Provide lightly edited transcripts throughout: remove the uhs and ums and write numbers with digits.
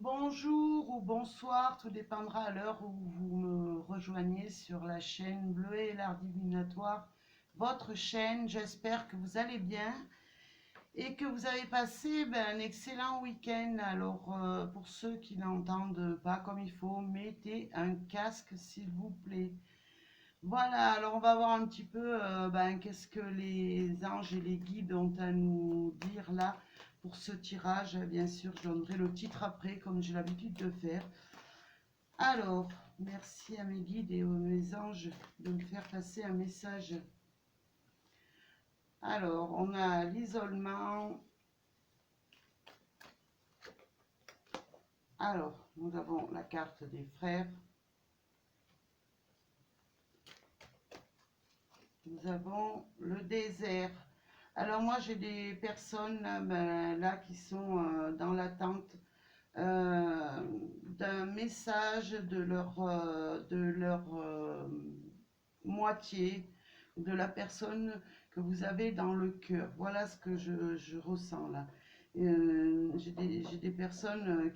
Bonjour ou bonsoir, tout dépendra à l'heure où vous me rejoignez sur la chaîne Bleu et l'art divinatoire, votre chaîne. J'espère que vous allez bien et que vous avez passé un excellent week-end. Alors, pour ceux qui n'entendent pas comme il faut, mettez un casque s'il vous plaît. Voilà, alors on va voir un petit peu qu'est-ce que les anges et les guides ont à nous dire là pour ce tirage. Bien sûr, je donnerai le titre après, comme j'ai l'habitude de faire. Alors, merci à mes guides et aux mes anges de me faire passer un message. Alors, on a l'isolement. Alors, nous avons la carte des frères. Nous avons le désert. Alors moi, j'ai des personnes là qui sont dans l'attente d'un message de leur moitié, de la personne que vous avez dans le cœur. Voilà ce que je ressens là. J'ai des personnes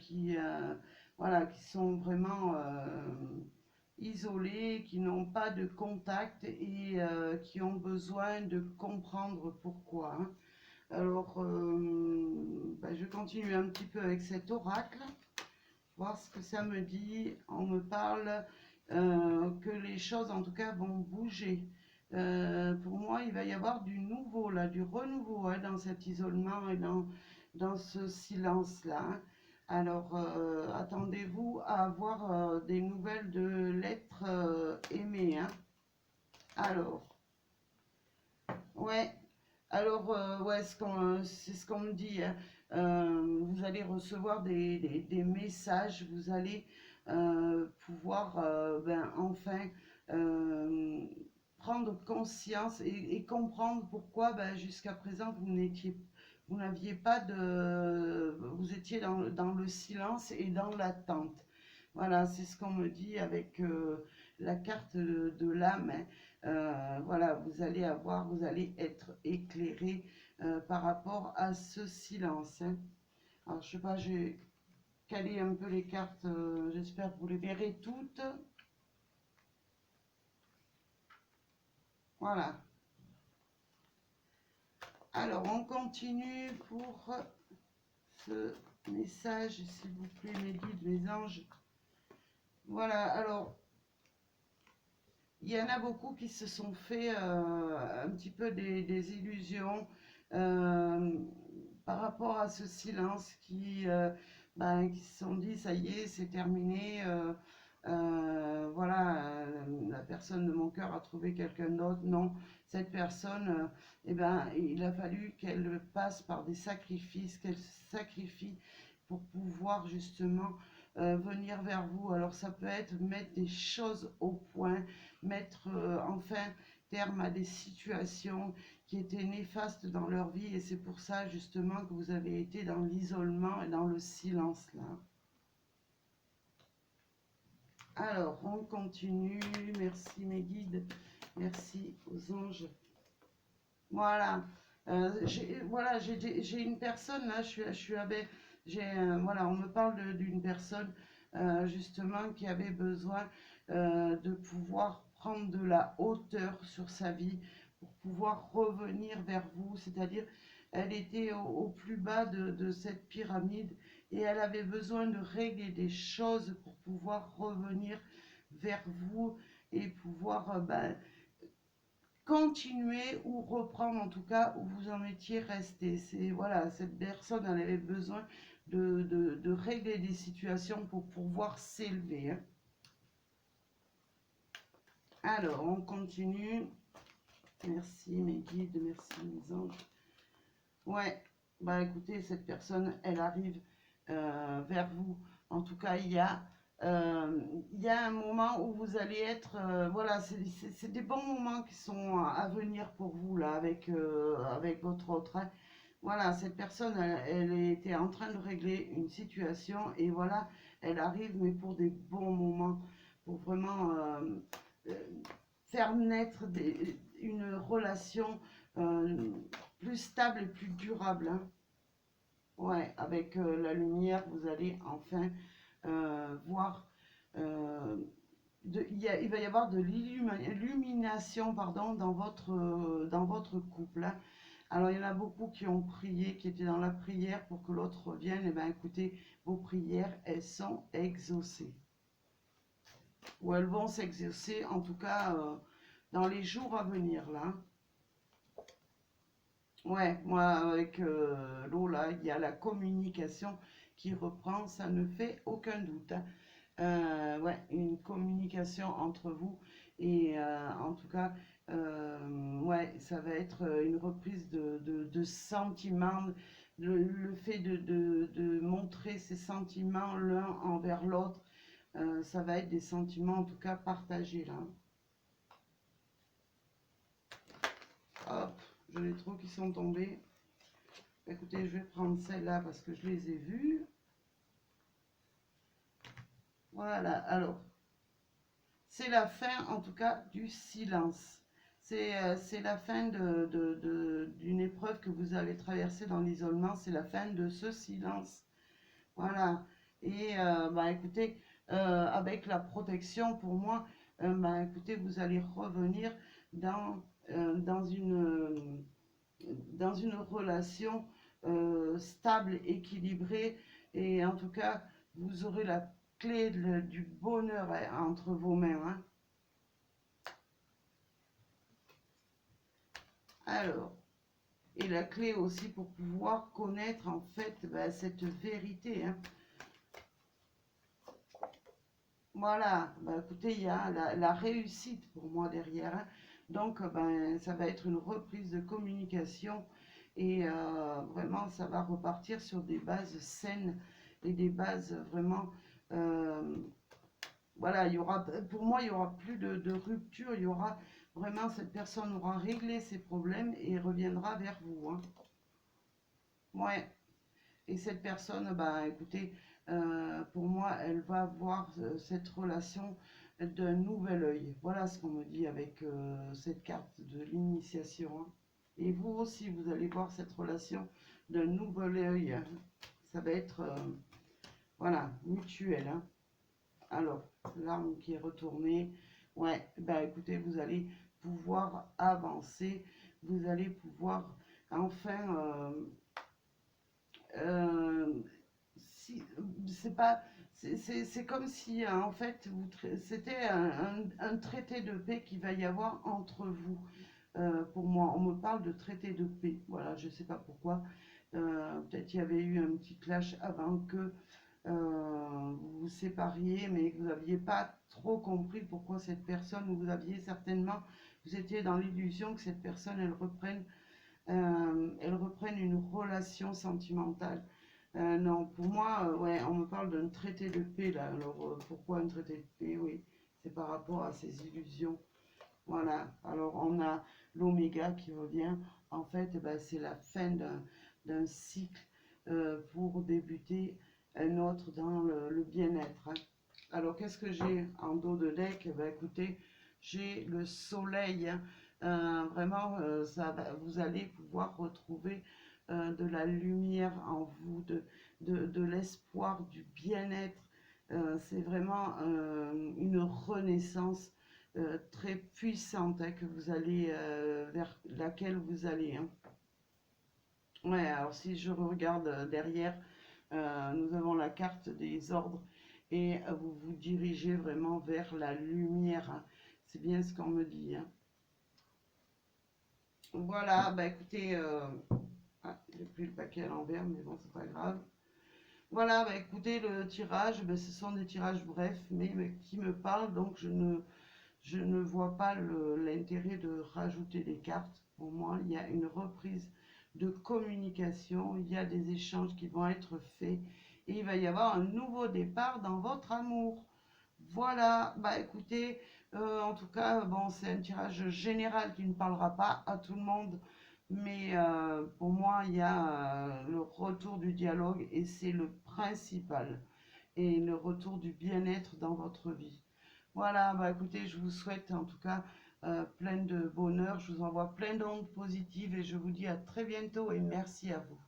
voilà, qui sont vraiment isolées, qui n'ont pas de contact et qui ont besoin de comprendre pourquoi, hein. Alors, je continue un petit peu avec cet oracle, voir ce que ça me dit. On me parle que les choses, en tout cas, vont bouger. Pour moi, il va y avoir du nouveau, là, du renouveau, hein, dans cet isolement et dans ce silence-là, hein. Alors, attendez-vous à avoir des nouvelles de l'être aimé, hein. Alors, ouais. Alors, ouais, c'est ce qu'on me dit, hein. Vous allez recevoir des messages, vous allez pouvoir enfin euh, prendre conscience et comprendre pourquoi jusqu'à présent vous n'aviez pas vous étiez dans le silence et dans l'attente. Voilà, c'est ce qu'on me dit avec la carte de l'âme, hein. Voilà, vous allez être éclairé par rapport à ce silence, hein. Alors, je sais pas, j'ai calé un peu les cartes, j'espère que vous les verrez toutes. Voilà. Alors, on continue pour ce message, s'il vous plaît, mes guides, mes anges. Voilà, alors, il y en a beaucoup qui se sont fait un petit peu des illusions euh, par rapport à ce silence qui se sont dit ça y est, c'est terminé. Voilà, la personne de mon cœur a trouvé quelqu'un d'autre. Non, cette personne, il a fallu qu'elle passe par des sacrifices, qu'elle se sacrifie pour pouvoir justement venir vers vous. Alors ça peut être mettre des choses au point, mettre enfin terme à des situations qui étaient néfastes dans leur vie, et c'est pour ça justement que vous avez été dans l'isolement et dans le silence là. Alors, on continue. Merci mes guides, merci aux anges. Voilà. Voilà, j'ai une personne là, je suis avec, voilà, on me parle d'une personne justement qui avait besoin de pouvoir prendre de la hauteur sur sa vie pour pouvoir revenir vers vous, c'est-à-dire elle était au plus bas de cette pyramide et elle avait besoin de régler des choses pour pouvoir revenir vers vous et pouvoir continuer ou reprendre en tout cas où vous en étiez resté. C'est voilà, cette personne elle avait besoin de régler des situations pour pouvoir s'élever, hein. Alors, on continue. Merci mes guides, merci mes anges. Ouais, bah écoutez, cette personne, elle arrive vers vous. En tout cas, il y a un moment où vous allez être, voilà, c'est des bons moments qui sont à venir pour vous là, avec votre autre, hein. Voilà, cette personne, elle était en train de régler une situation et voilà, elle arrive, mais pour des bons moments, pour vraiment euh, faire naître une relation euh, plus stable et plus durable, hein. Ouais, avec la lumière, vous allez enfin voir. euh, il va y avoir de l'illumination, pardon, dans votre couple, hein. Alors, il y en a beaucoup qui ont prié, qui étaient dans la prière pour que l'autre revienne. Eh bien, écoutez, vos prières, elles sont exaucées. Ou elles vont s'exaucer, en tout cas, dans les jours à venir, là. Ouais, moi, avec l'eau, là, il y a la communication qui reprend, ça ne fait aucun doute, hein. Ouais, une communication entre vous et en tout cas, ouais, ça va être une reprise de sentiments, le fait de montrer ses sentiments l'un envers l'autre, ça va être des sentiments en tout cas partagés là. Hop, je les trouve qui sont tombés. Écoutez, je vais prendre celle-là parce que je les ai vues. Voilà, alors, c'est la fin, en tout cas, du silence. C'est la fin d'une épreuve que vous avez traversée dans l'isolement. C'est la fin de ce silence. Voilà. Et bah, écoutez, avec la protection, pour moi, bah, écoutez, vous allez revenir dans, dans une relation stable, équilibrée. Et en tout cas, vous aurez la clé du bonheur hein, entre vos mains, hein. Alors, et la clé aussi pour pouvoir connaître en fait bah, cette vérité, hein. Voilà, bah, écoutez, il y a la réussite pour moi derrière, hein. Donc, ben, ça va être une reprise de communication et vraiment, ça va repartir sur des bases saines et des bases vraiment. euh, voilà, il y aura, pour moi, il n'y aura plus de rupture. Il y aura vraiment, cette personne aura réglé ses problèmes et reviendra vers vous, hein. Ouais. Et cette personne, bah, écoutez, pour moi, elle va voir cette relation d'un nouvel œil. Voilà ce qu'on me dit avec cette carte de l'initiation, hein. Et vous aussi, vous allez voir cette relation d'un nouvel œil, hein. Ça va être, voilà, mutuel, hein. Alors, l'arme qui est retournée. Ouais, bah écoutez, vous allez pouvoir avancer. Vous allez pouvoir enfin euh, si, c'est pas, c'est comme si en fait c'était un traité de paix qu'il va y avoir entre vous. Pour moi, on me parle de traité de paix. Voilà, je sais pas pourquoi. Peut-être il y avait eu un petit clash avant que vous vous sépariez, mais que vous n'aviez pas trop compris pourquoi cette personne, vous aviez certainement, vous étiez dans l'illusion que cette personne, elle reprenne une relation sentimentale. Non, pour moi, ouais, on me parle d'un traité de paix là. Alors, pourquoi un traité de paix? Oui, c'est par rapport à ces illusions. Voilà. Alors, on a l'oméga qui revient. En fait, eh ben, c'est la fin d'un cycle pour débuter un autre dans le bien-être, hein. Alors, qu'est-ce que j'ai en dos de deck? Eh ben, écoutez, j'ai le soleil, hein. Vraiment, vous allez pouvoir retrouver de la lumière en vous, de l'espoir, du bien-être. C'est vraiment une renaissance très puissante hein, que vous allez, vers laquelle vous allez, hein. Ouais, alors si je regarde derrière, nous avons la carte des ordres et vous vous dirigez vraiment vers la lumière, hein. C'est bien ce qu'on me dit, hein. Voilà, bah écoutez, ah, j'ai pris le paquet à l'envers, mais bon, c'est pas grave. Voilà, bah écoutez, le tirage, bah, ce sont des tirages brefs, mais qui me parlent, donc je ne vois pas l'intérêt de rajouter des cartes. Pour moi, il y a une reprise de communication, il y a des échanges qui vont être faits et il va y avoir un nouveau départ dans votre amour. Voilà, bah écoutez, en tout cas, bon, c'est un tirage général qui ne parlera pas à tout le monde, mais pour moi, il y a le retour du dialogue et c'est le principal, et le retour du bien-être dans votre vie. Voilà, bah écoutez, je vous souhaite en tout cas plein de bonheur, je vous envoie plein d'ondes positives et je vous dis à très bientôt et merci à vous.